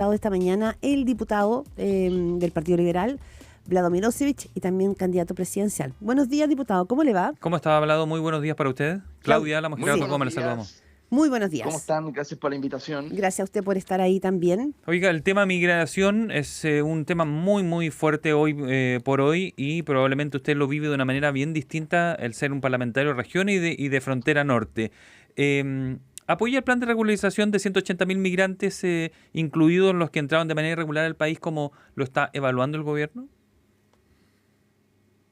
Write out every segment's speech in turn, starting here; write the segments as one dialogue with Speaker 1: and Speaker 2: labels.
Speaker 1: esta mañana el diputado del Partido Liberal, Vlado Milosevic, y también candidato presidencial. Buenos días, diputado, ¿cómo le va?
Speaker 2: ¿Cómo está, Vlado? Muy buenos días para usted. Claudia, la
Speaker 3: Muy
Speaker 2: Gerardo
Speaker 3: buenos
Speaker 2: Gómez, le saludamos.
Speaker 3: días.
Speaker 1: Muy buenos días.
Speaker 3: ¿Cómo están? Gracias por la invitación.
Speaker 1: Gracias a usted por estar ahí también.
Speaker 2: Oiga, el tema migración es un tema muy fuerte hoy por hoy, y probablemente usted lo vive de una manera bien distinta el ser un parlamentario de región y de frontera norte. ¿Apoya el plan de regularización de 180.000 migrantes, incluidos los que entraron de manera irregular al país, como lo está evaluando el gobierno?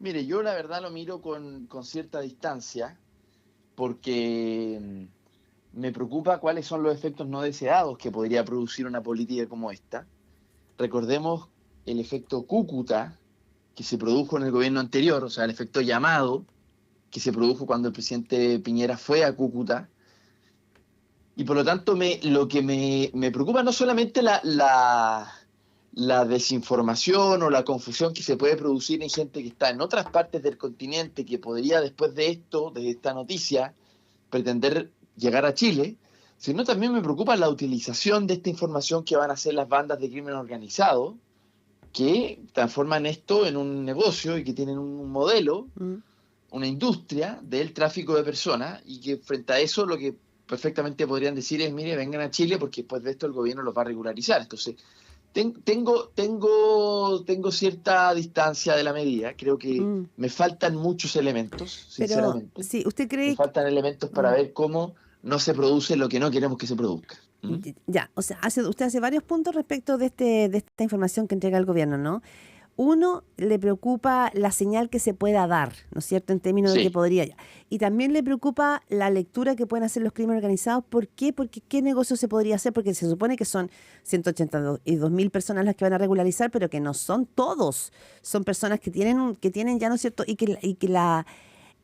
Speaker 3: Mire, yo la verdad lo miro con cierta distancia porque me preocupa cuáles son los efectos no deseados que podría producir una política como esta. Recordemos el efecto Cúcuta que se produjo en el gobierno anterior, o sea, el efecto llamado que se produjo cuando el presidente Piñera fue a Cúcuta. Y por lo tanto, lo que me preocupa no solamente la desinformación o la confusión que se puede producir en gente que está en otras partes del continente, que podría después de esto, de esta noticia, pretender llegar a Chile, sino también me preocupa la utilización de esta información que van a hacer las bandas de crimen organizado, que transforman esto en un negocio y que tienen un modelo, una industria del tráfico de personas, y que frente a eso lo que perfectamente podrían decir es, mire, vengan a Chile porque después de esto el gobierno los va a regularizar. Entonces, tengo cierta distancia de la medida. Creo que me faltan muchos elementos, sinceramente.
Speaker 1: Pero, sí, ¿usted cree
Speaker 3: me faltan elementos para ver cómo no se produce lo que no queremos que se produzca.
Speaker 1: Ya, o sea, usted hace varios puntos respecto de esta información que entrega el gobierno, ¿no? Uno, le preocupa la señal que se pueda dar, ¿no es cierto?, en términos de que podría. Y también le preocupa la lectura que pueden hacer los crímenes organizados. ¿Por qué? Porque ¿qué negocio se podría hacer? Porque se supone que son 182.000 personas las que van a regularizar, pero que no son todos. Son personas que tienen ya, ¿no es cierto?, y que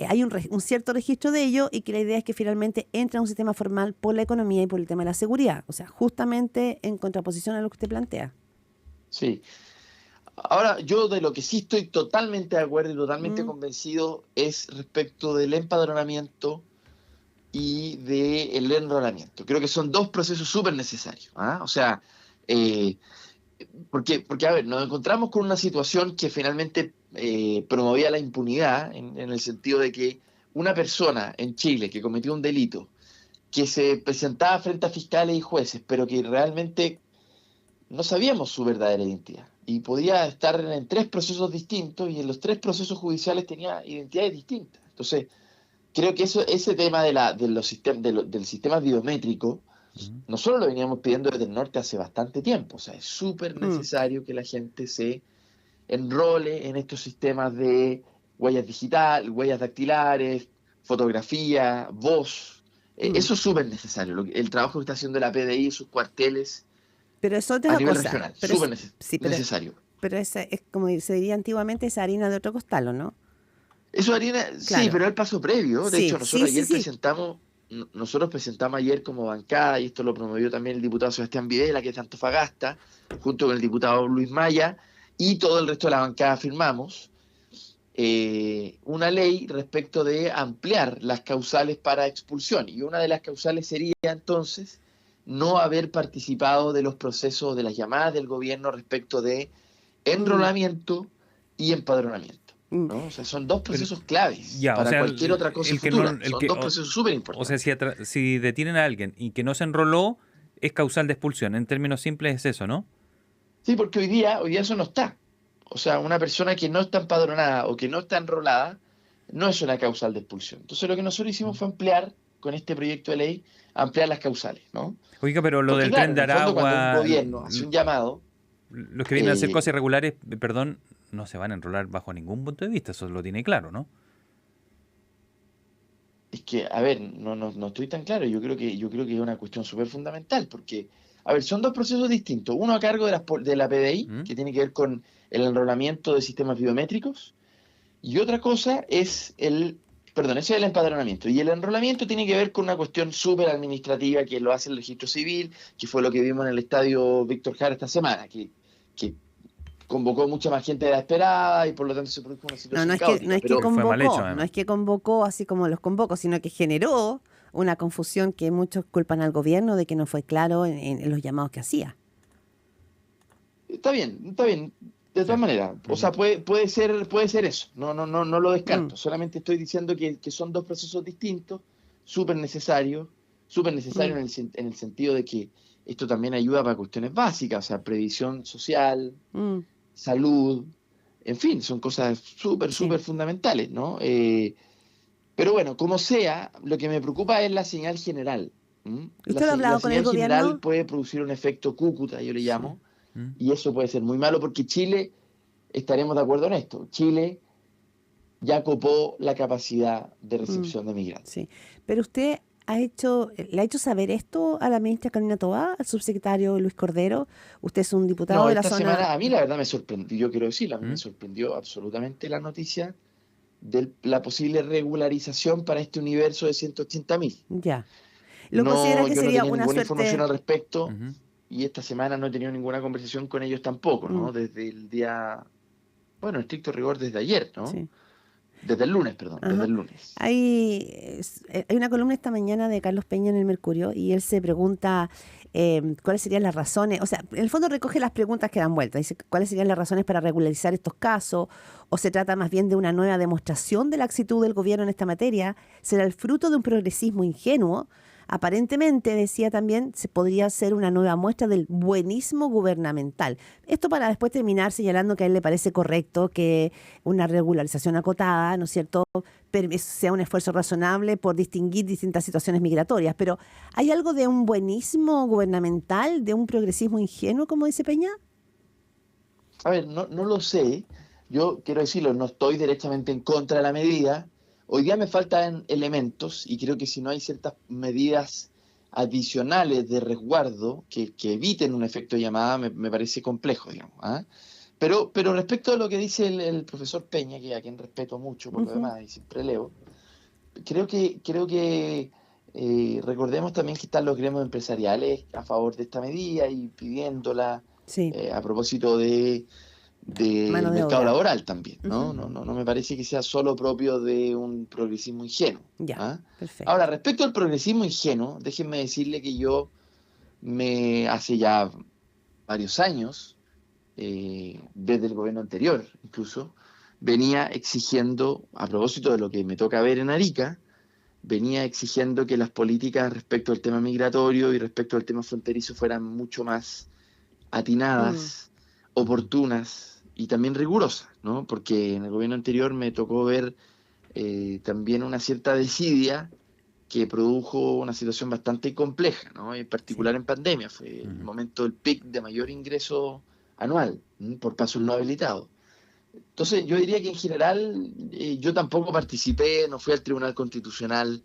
Speaker 1: hay un cierto registro de ello, y que la idea es que finalmente entre a un sistema formal por la economía y por el tema de la seguridad. O sea, justamente en contraposición a lo que usted plantea.
Speaker 3: Sí. Ahora, yo de lo que sí estoy totalmente de acuerdo y totalmente convencido es respecto del empadronamiento y del enrolamiento. Creo que son dos procesos súper necesarios. O sea, porque, a ver, nos encontramos con una situación que finalmente promovía la impunidad en el sentido de que una persona en Chile que cometió un delito, que se presentaba frente a fiscales y jueces, pero que realmente no sabíamos su verdadera identidad. Y podía estar en tres procesos distintos, y en los tres procesos judiciales tenía identidades distintas. Entonces, creo que ese tema del sistema biométrico, nosotros lo veníamos pidiendo desde el norte hace bastante tiempo. O sea, es súper necesario que la gente se enrole en estos sistemas de huellas digitales, huellas dactilares, fotografía, voz. Eso es súper necesario. El trabajo que está haciendo la PDI y sus cuarteles
Speaker 1: pero es otra
Speaker 3: a nivel
Speaker 1: cosa.
Speaker 3: regional,
Speaker 1: Pero
Speaker 3: súper
Speaker 1: necesario. Pero es como se diría antiguamente, esa harina de otro costal, ¿o no?
Speaker 3: Eso harina, claro. Sí, pero el paso previo. De hecho, nosotros nosotros presentamos ayer como bancada, y esto lo promovió también el diputado Sebastián Videla, que es de Antofagasta, junto con el diputado Luis Maya, y todo el resto de la bancada firmamos una ley respecto de ampliar las causales para expulsión. Y una de las causales sería entonces no haber participado de los procesos, de las llamadas del gobierno respecto de enrolamiento y empadronamiento, ¿no? O sea, son dos procesos claves para cualquier otra cosa futura. Son dos procesos súper importantes.
Speaker 2: O sea, si detienen a alguien y que no se enroló, es causal de expulsión. En términos simples es eso, ¿no?
Speaker 3: Sí, porque hoy día eso no está. O sea, una persona que no está empadronada o que no está enrolada no es una causal de expulsión. Entonces, lo que nosotros hicimos fue ampliar, con este proyecto de ley, ampliar las causales, ¿no?
Speaker 2: Oiga, pero lo del tren de Aragua,
Speaker 3: cuando un gobierno hace un llamado,
Speaker 2: los que vienen a hacer cosas irregulares, perdón, no se van a enrolar bajo ningún punto de vista. Eso lo tiene claro, ¿no?
Speaker 3: Es que, a ver, no estoy tan claro. Yo creo que es una cuestión súper fundamental, porque, a ver, son dos procesos distintos. Uno a cargo de la PDI, que tiene que ver con el enrolamiento de sistemas biométricos, y otra cosa es ese es el empadronamiento. Y el enrolamiento tiene que ver con una cuestión súper administrativa que lo hace el registro civil, que fue lo que vimos en el estadio Víctor Jara esta semana, que convocó mucha más gente de la esperada, y por lo tanto se produjo una situación caótica.
Speaker 1: No es que convocó así como los convocó, sino que generó una confusión que muchos culpan al gobierno de que no fue claro en los llamados que hacía.
Speaker 3: está bien. De todas maneras, o sea, puede ser eso. No lo descarto. Solamente estoy diciendo que son dos procesos distintos, súper necesarios en el sentido de que esto también ayuda para cuestiones básicas, o sea, previsión social, salud, en fin, son cosas súper fundamentales, ¿no? Pero bueno, como sea, lo que me preocupa es la señal general.
Speaker 1: ¿Usted lo ha hablado con el gobierno?
Speaker 3: La señal general puede producir un efecto Cúcuta, yo le llamo, y eso puede ser muy malo porque Chile, estaremos de acuerdo en esto, Chile ya copó la capacidad de recepción de migrantes.
Speaker 1: Sí, pero usted le ha hecho saber esto a la ministra Carolina Toá, al subsecretario Luis Cordero. Usted es un diputado de la zona.
Speaker 3: Semana, a mí la verdad me sorprendió, yo quiero decirlo, a mí me sorprendió absolutamente la noticia de la posible regularización para este universo de 180.000.
Speaker 1: Ya. ¿Lo considera que sería una suerte?
Speaker 3: Información al respecto y esta semana no he tenido ninguna conversación con ellos tampoco, ¿no? Desde el día, bueno, en estricto rigor desde ayer, ¿no? Sí. Desde el lunes, perdón, desde el lunes.
Speaker 1: Hay una columna esta mañana de Carlos Peña en el Mercurio y él se pregunta cuáles serían las razones, o sea, en el fondo recoge las preguntas que dan vuelta, dice cuáles serían las razones para regularizar estos casos, o se trata más bien de una nueva demostración de la actitud del gobierno en esta materia, será el fruto de un progresismo ingenuo. Aparentemente, decía también, se podría ser una nueva muestra del buenismo gubernamental. Esto para después terminar señalando que a él le parece correcto que una regularización acotada, ¿no es cierto?, sea un esfuerzo razonable por distinguir distintas situaciones migratorias. Pero ¿hay algo de un buenismo gubernamental, de un progresismo ingenuo, como dice Peña?
Speaker 3: A ver, no lo sé. Yo quiero decirlo, no estoy directamente en contra de la medida. Hoy día me faltan elementos y creo que si no hay ciertas medidas adicionales de resguardo que eviten un efecto llamada, me parece complejo, digamos. Pero respecto a lo que dice el profesor Peña, que a quien respeto mucho por lo demás y siempre leo, creo que recordemos también que están los gremios empresariales a favor de esta medida y pidiéndola a propósito de mercado laboral también, ¿no? No me parece que sea solo propio de un progresismo ingenuo.
Speaker 1: Perfecto.
Speaker 3: Ahora, respecto al progresismo ingenuo, déjenme decirle que yo hace ya varios años, desde el gobierno anterior incluso, venía exigiendo, a propósito de lo que me toca ver en Arica, venía exigiendo que las políticas respecto al tema migratorio y respecto al tema fronterizo fueran mucho más atinadas, oportunas y también rigurosas, ¿no? Porque en el gobierno anterior me tocó ver también una cierta desidia que produjo una situación bastante compleja, ¿no? En particular en pandemia, fue el momento del pic de mayor ingreso anual por pasos no habilitados. Entonces yo diría que en general yo tampoco participé, no fui al Tribunal Constitucional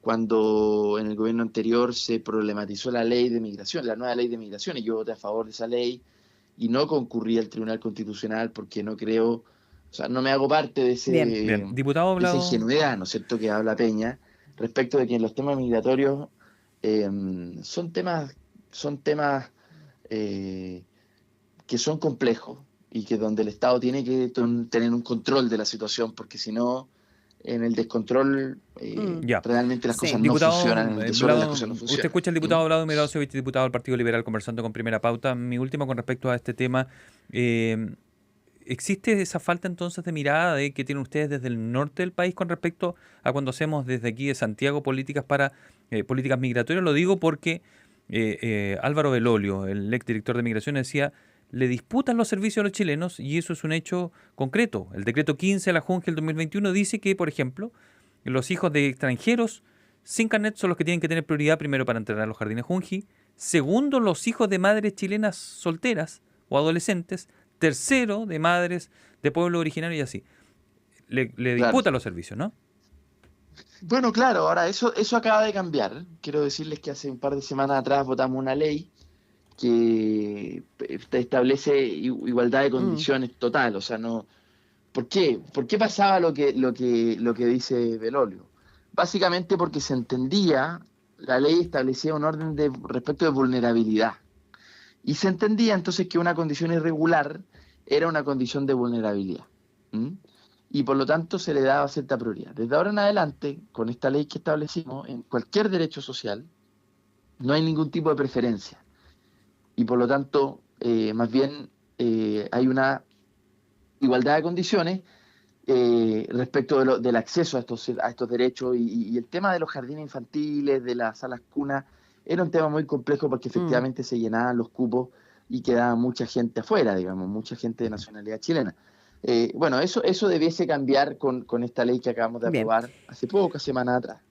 Speaker 3: cuando en el gobierno anterior se problematizó la ley de migración, la nueva ley de migración, y yo voté a favor de esa ley y no concurrí al Tribunal Constitucional porque no creo, o sea, no me hago parte de
Speaker 2: Bien. Diputado
Speaker 3: de esa ingenuidad, ¿no es cierto?, que habla Peña, respecto de que en los temas migratorios son temas que son complejos y que donde el Estado tiene que tener un control de la situación, porque si no, en el descontrol realmente las cosas
Speaker 2: diputado,
Speaker 3: no funcionan, en el desorden las cosas no funcionan.
Speaker 2: Usted escucha al diputado Vladimir Mirosevich, diputado del Partido Liberal, conversando con Primera Pauta. Mi último con respecto a este tema, ¿existe esa falta entonces de mirada de que tienen ustedes desde el norte del país con respecto a cuando hacemos desde aquí de Santiago políticas migratorias? Lo digo porque Álvaro Belolio, el exdirector de Migraciones, decía: le disputan los servicios a los chilenos, y eso es un hecho concreto. El decreto 15 de la Junta del 2021 dice que, por ejemplo, los hijos de extranjeros sin carnet son los que tienen que tener prioridad, primero para entrar a los jardines Junji, segundo los hijos de madres chilenas solteras o adolescentes, tercero de madres de pueblo originario y así. Le disputan los servicios, ¿no?
Speaker 3: Bueno, claro, ahora eso acaba de cambiar. Quiero decirles que hace un par de semanas atrás votamos una ley que establece igualdad de condiciones total, o sea, no. ¿Por qué? ¿Por qué pasaba lo que dice Belolio? Básicamente porque se entendía, la ley establecía un orden respecto de vulnerabilidad, y se entendía entonces que una condición irregular era una condición de vulnerabilidad, y por lo tanto se le daba cierta prioridad. Desde ahora en adelante, con esta ley que establecimos, en cualquier derecho social no hay ningún tipo de preferencia. Y por lo tanto, más bien hay una igualdad de condiciones respecto del acceso a estos derechos y el tema de los jardines infantiles, de las salas cunas, era un tema muy complejo porque efectivamente se llenaban los cupos y quedaba mucha gente afuera, digamos, mucha gente de nacionalidad chilena. Bueno, eso debiese cambiar con esta ley que acabamos de aprobar hace pocas semanas atrás.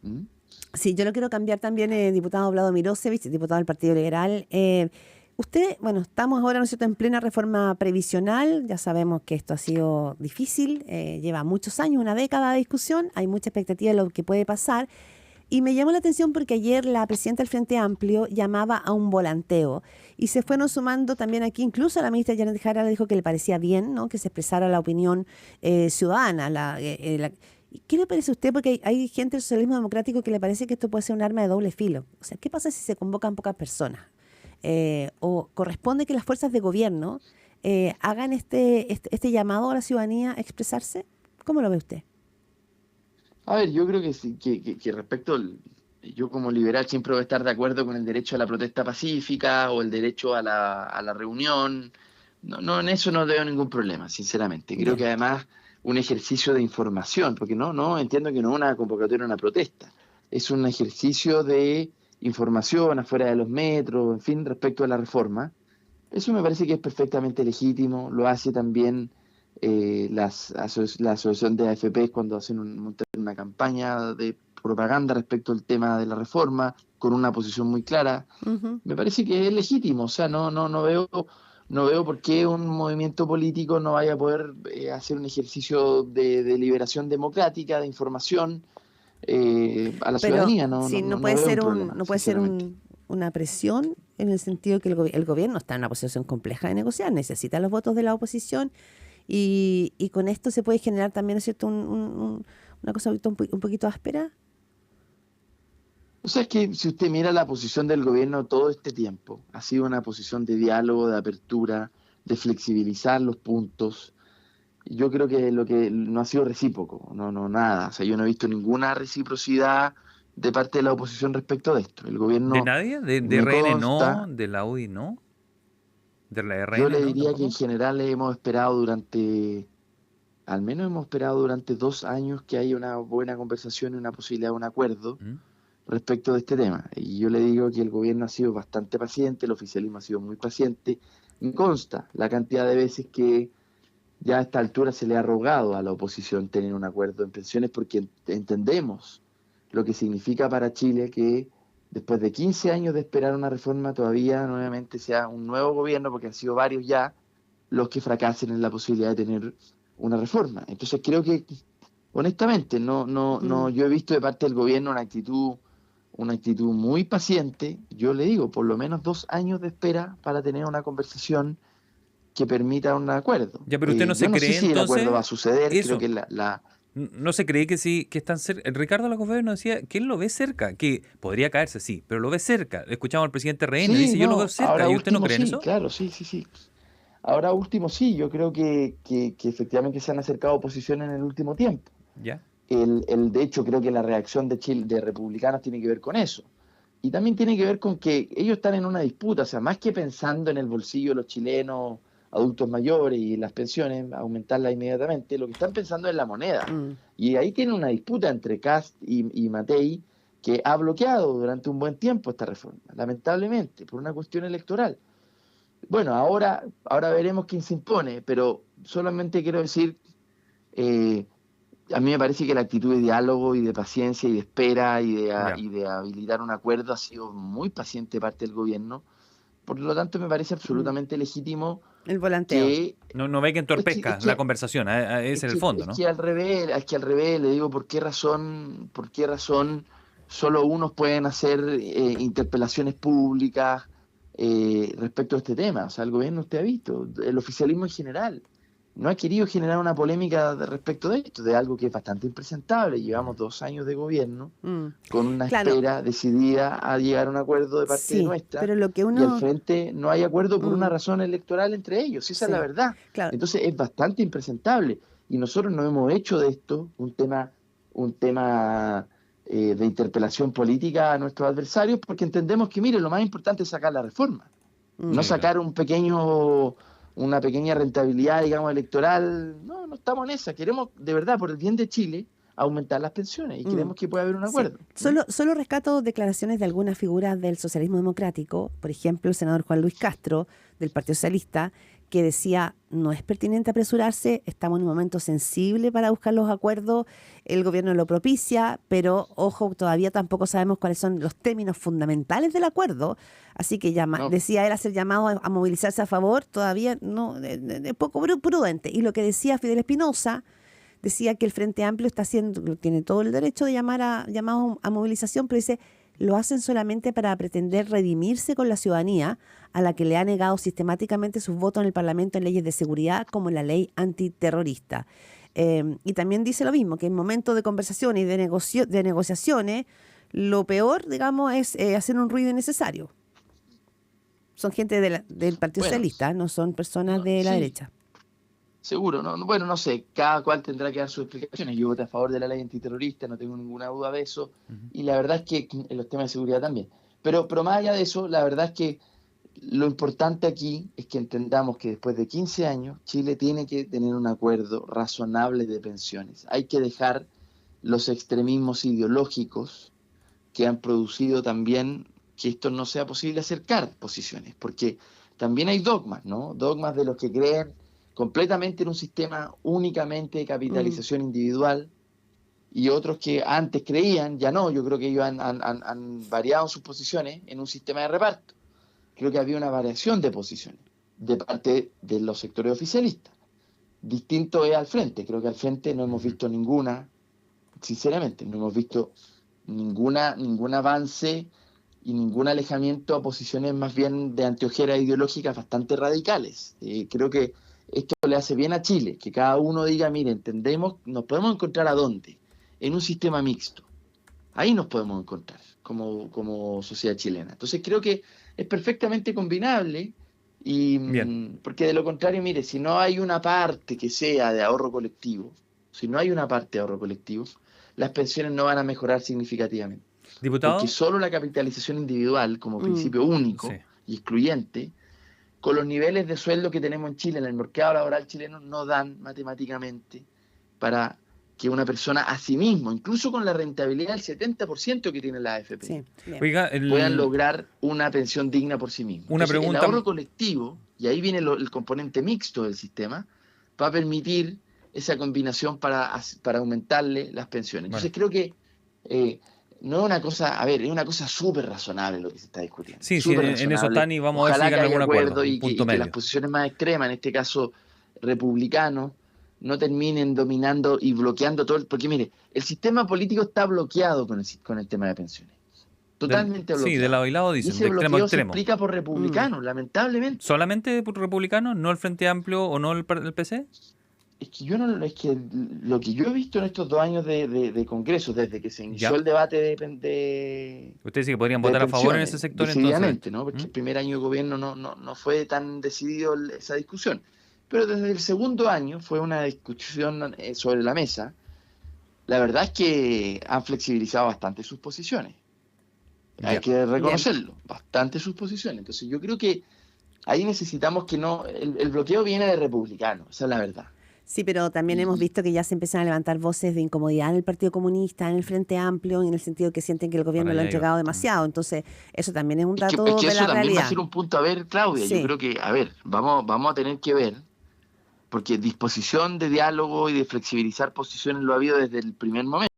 Speaker 1: Sí, yo lo quiero cambiar también, diputado Vlado Mirosevich, diputado del Partido Liberal. Usted, bueno, estamos ahora, ¿no es cierto?, en plena reforma previsional. Ya sabemos que esto ha sido difícil, lleva muchos años, una década de discusión, hay mucha expectativa de lo que puede pasar. Y me llamó la atención porque ayer la presidenta del Frente Amplio llamaba a un volanteo y se fueron sumando también aquí, incluso la ministra Janet Jara le dijo que le parecía bien, ¿no?, que se expresara la opinión ciudadana. ¿Qué le parece a usted? Porque hay gente del socialismo democrático que le parece que esto puede ser un arma de doble filo. O sea, ¿qué pasa si se convocan pocas personas? ¿O corresponde que las fuerzas de gobierno hagan este llamado a la ciudadanía a expresarse? ¿Cómo lo ve usted?
Speaker 3: A ver, yo creo que sí, que respecto, yo como liberal siempre voy a estar de acuerdo con el derecho a la protesta pacífica o el derecho a la reunión. No, en eso no veo ningún problema, sinceramente. Creo que además un ejercicio de información, porque no entiendo que no es una convocatoria, una protesta. Es un ejercicio de información afuera de los metros, en fin, respecto a la reforma. Eso me parece que es perfectamente legítimo, lo hace también la asociación de AFP cuando hacen una campaña de propaganda respecto al tema de la reforma, con una posición muy clara. Me parece que es legítimo, o sea, no veo por qué un movimiento político no vaya a poder hacer un ejercicio de liberación democrática, de información a la ciudadanía. No
Speaker 1: puede
Speaker 3: veo
Speaker 1: ser
Speaker 3: un problema,
Speaker 1: no puede ser una presión en el sentido que el gobierno está en una posición compleja de negociar, necesita los votos de la oposición y con esto se puede generar también, ¿no es cierto?, una cosa un poquito áspera.
Speaker 3: O sea, es que si usted mira la posición del gobierno todo este tiempo, ha sido una posición de diálogo, de apertura, de flexibilizar los puntos. Yo creo que lo que no ha sido recíproco, nada. O sea, yo no he visto ninguna reciprocidad de parte de la oposición respecto de esto. El gobierno...
Speaker 2: ¿De nadie? ¿De RN no? ¿De la UDI no? ¿De la RN
Speaker 3: yo le
Speaker 2: no?
Speaker 3: diría
Speaker 2: ¿Tampoco?
Speaker 3: que en general al menos hemos esperado durante 2 años que haya una buena conversación y una posibilidad de un acuerdo respecto de este tema. Y yo le digo que el gobierno ha sido bastante paciente, el oficialismo ha sido muy paciente. Me consta la cantidad de veces que ya a esta altura se le ha rogado a la oposición tener un acuerdo en pensiones porque entendemos lo que significa para Chile que después de 15 años de esperar una reforma todavía nuevamente sea un nuevo gobierno, porque han sido varios ya los que fracasen en la posibilidad de tener una reforma. Entonces creo que, honestamente, yo he visto de parte del gobierno una actitud muy paciente. Yo le digo, por lo menos 2 años de espera para tener una conversación que permita un acuerdo.
Speaker 2: Ya, pero usted no se
Speaker 3: yo no
Speaker 2: cree
Speaker 3: sé si
Speaker 2: entonces
Speaker 3: el acuerdo va a suceder,
Speaker 2: eso.
Speaker 3: creo que
Speaker 2: ¿No se cree que sí, que están cerca? Ricardo Lagos nos decía que él lo ve cerca, que podría caerse, sí, pero lo ve cerca. Escuchamos al presidente Rehn y dice, yo lo veo cerca, ¿y usted no cree en eso?
Speaker 3: Claro, sí. Ahora último sí, yo creo que efectivamente se han acercado posiciones en el último tiempo.
Speaker 2: ¿Ya?
Speaker 3: De hecho, creo que la reacción de Chile, de republicanos, tiene que ver con eso. Y también tiene que ver con que ellos están en una disputa, o sea, más que pensando en el bolsillo de los chilenos, adultos mayores y las pensiones, aumentarlas inmediatamente, lo que están pensando es la moneda. Y ahí tienen una disputa entre Kast y Matei, que ha bloqueado durante un buen tiempo esta reforma, lamentablemente, por una cuestión electoral. Bueno, ahora veremos quién se impone, pero solamente quiero decir, a mí me parece que la actitud de diálogo y de paciencia y de espera y de habilitar un acuerdo ha sido muy paciente de parte del gobierno. Por lo tanto, me parece absolutamente legítimo
Speaker 1: el volanteo.
Speaker 2: No ve que entorpezca la conversación, ese es el fondo, ¿no?
Speaker 3: Es que al revés, le digo, ¿por qué razón solo unos pueden hacer interpelaciones públicas respecto a este tema? O sea, el gobierno, usted ha visto, el oficialismo en general no ha querido generar una polémica respecto de esto, de algo que es bastante impresentable. Llevamos 2 años de gobierno con una espera decidida a llegar a un acuerdo de parte nuestra,
Speaker 1: pero y
Speaker 3: al frente no hay acuerdo por una razón electoral entre ellos, esa es la verdad.
Speaker 1: Claro.
Speaker 3: Entonces es bastante impresentable y nosotros no hemos hecho de esto un tema de interpelación política a nuestros adversarios porque entendemos que, mire, lo más importante es sacar la reforma, no sacar un pequeño una pequeña rentabilidad, digamos, electoral. No estamos en esa. Queremos, de verdad, por el bien de Chile, aumentar las pensiones y queremos que pueda haber un acuerdo.
Speaker 1: Sí. Solo rescato declaraciones de algunas figuras del socialismo democrático, por ejemplo, el senador Juan Luis Castro, del Partido Socialista, que decía, no es pertinente apresurarse, estamos en un momento sensible para buscar los acuerdos, el gobierno lo propicia, pero ojo, todavía tampoco sabemos cuáles son los términos fundamentales del acuerdo, así que decía él hacer llamado a movilizarse a favor, todavía no, es poco prudente. Y lo que decía Fidel Espinosa, decía que el Frente Amplio tiene todo el derecho de llamado a movilización, pero dice, lo hacen solamente para pretender redimirse con la ciudadanía a la que le ha negado sistemáticamente sus votos en el Parlamento en leyes de seguridad como la ley antiterrorista. Y también dice lo mismo, que en momentos de conversaciones y de negociaciones, lo peor, digamos, es hacer un ruido innecesario. Son gente del Partido Socialista, no son personas de la derecha.
Speaker 3: Seguro, no sé, cada cual tendrá que dar sus explicaciones. Yo voté a favor de la ley antiterrorista, no tengo ninguna duda de eso, y la verdad es que en los temas de seguridad también. Pero más allá de eso, la verdad es que lo importante aquí es que entendamos que después de 15 años, Chile tiene que tener un acuerdo razonable de pensiones. Hay que dejar los extremismos ideológicos que han producido también que esto no sea posible acercar posiciones, porque también hay dogmas, ¿no? Dogmas de los que creen completamente en un sistema únicamente de capitalización individual, y otros que antes creían, ya no. Yo creo que ellos han variado sus posiciones en un sistema de reparto. Creo que había una variación de posiciones de parte de los sectores oficialistas. Distinto es al frente. Creo que al frente no hemos visto sinceramente, no hemos visto ningún avance y ningún alejamiento a posiciones más bien de anteojeras ideológicas bastante radicales. Creo que esto le hace bien a Chile, que cada uno diga, mire, entendemos, nos podemos encontrar ¿a dónde? En un sistema mixto. Ahí nos podemos encontrar como sociedad chilena. Entonces creo que es perfectamente combinable, porque de lo contrario, mire, si no hay una parte que sea de ahorro colectivo, las pensiones no van a mejorar significativamente.
Speaker 2: ¿Diputado?
Speaker 3: Porque solo la capitalización individual como principio único y excluyente, con los niveles de sueldo que tenemos en Chile, en el mercado laboral chileno, no dan matemáticamente para que una persona a sí mismo, incluso con la rentabilidad del 70% que tiene la AFP, puedan lograr una pensión digna por sí mismo. Entonces, el ahorro colectivo, y ahí viene el componente mixto del sistema, va a permitir esa combinación para aumentarle las pensiones. Entonces creo que no es una cosa, es una cosa súper razonable lo que se está discutiendo.
Speaker 2: Sí, en eso, Tani, vamos a ver si llegan a algún acuerdo.
Speaker 3: Y que las posiciones más extremas, en este caso republicanos, no terminen dominando y bloqueando todo. Porque mire, el sistema político está bloqueado con el tema de pensiones. Totalmente bloqueado.
Speaker 2: Sí, de lado y lado dicen,
Speaker 3: ese
Speaker 2: de extremo a extremo.
Speaker 3: Se explica por republicanos, lamentablemente.
Speaker 2: ¿Solamente por republicanos? ¿No el Frente Amplio o no el PC?
Speaker 3: Es que lo que yo he visto en estos 2 años de Congreso, desde que se inició el debate de
Speaker 2: usted dice que podrían votar a favor en ese sector,
Speaker 3: entonces, ¿no? Porque el primer año de gobierno no fue tan decidido esa discusión. Pero desde el segundo año fue una discusión sobre la mesa. La verdad es que han flexibilizado bastante sus posiciones. Hay que reconocerlo, bastante sus posiciones. Entonces yo creo que ahí necesitamos que el bloqueo viene de republicanos, esa es la verdad.
Speaker 1: Sí, pero también hemos visto que ya se empiezan a levantar voces de incomodidad en el Partido Comunista, en el Frente Amplio, en el sentido que sienten que el gobierno lo ha entregado demasiado. Entonces, eso también es un dato de la realidad. Eso también va a ser un punto a ver, Claudia. Sí. Yo creo que, vamos a tener que ver, porque disposición de diálogo y de flexibilizar posiciones lo ha habido desde el primer momento.